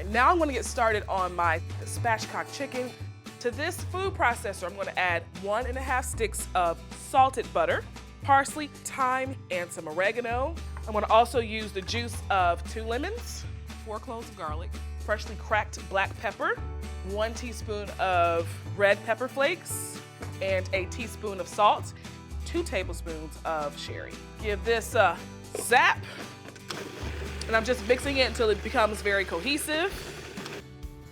And now I'm gonna get started on my spatchcock chicken. To this food processor, I'm gonna add 1.5 sticks of salted butter, parsley, thyme, and some oregano. I'm gonna also use the juice of 2 lemons, 4 cloves of garlic, freshly cracked black pepper, 1 teaspoon of red pepper flakes, and a teaspoon of salt, 2 tablespoons of sherry. Give this a zap, and I'm just mixing it until it becomes very cohesive.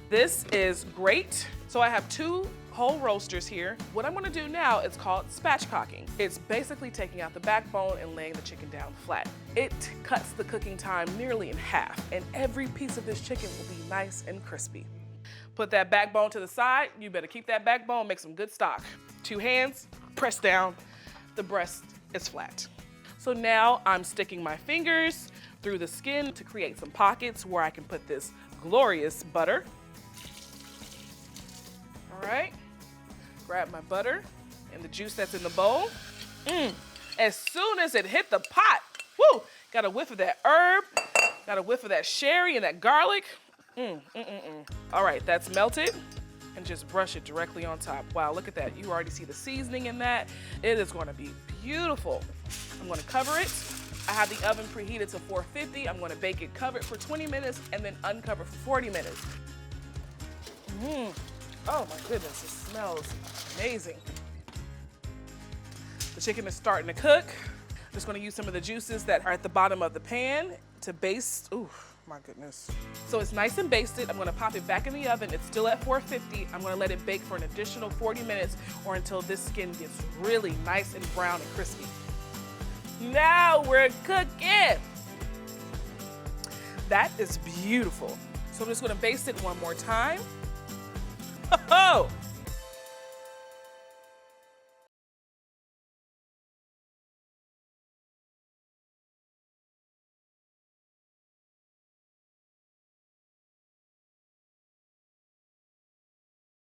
This is great. So I have 2 whole roasters here. What I'm gonna do now is called spatchcocking. It's basically taking out the backbone and laying the chicken down flat. It cuts the cooking time nearly in half, and every piece of this chicken will be nice and crispy. Put that backbone to the side. You better keep that backbone, make some good stock. 2 hands, press down, the breast is flat. So now I'm sticking my fingers through the skin to create some pockets where I can put this glorious butter. All right, grab my butter and the juice that's in the bowl. As soon as it hit the pot, woo, got a whiff of that herb, got a whiff of that sherry and that garlic. All right, that's melted, and just brush it directly on top. Wow, look at that. You already see the seasoning in that. It is gonna be beautiful. I'm gonna cover it. I have the oven preheated to 450. I'm gonna bake it covered for 20 minutes and then uncover for 40 minutes. Oh my goodness, it smells amazing. The chicken is starting to cook. I'm just gonna use some of the juices that are at the bottom of the pan to baste. Ooh, my goodness. So it's nice and basted. I'm gonna pop it back in the oven. It's still at 450. I'm gonna let it bake for an additional 40 minutes or until this skin gets really nice and brown and crispy. Now we're cooking. That is beautiful. So I'm just gonna baste it one more time. Oh,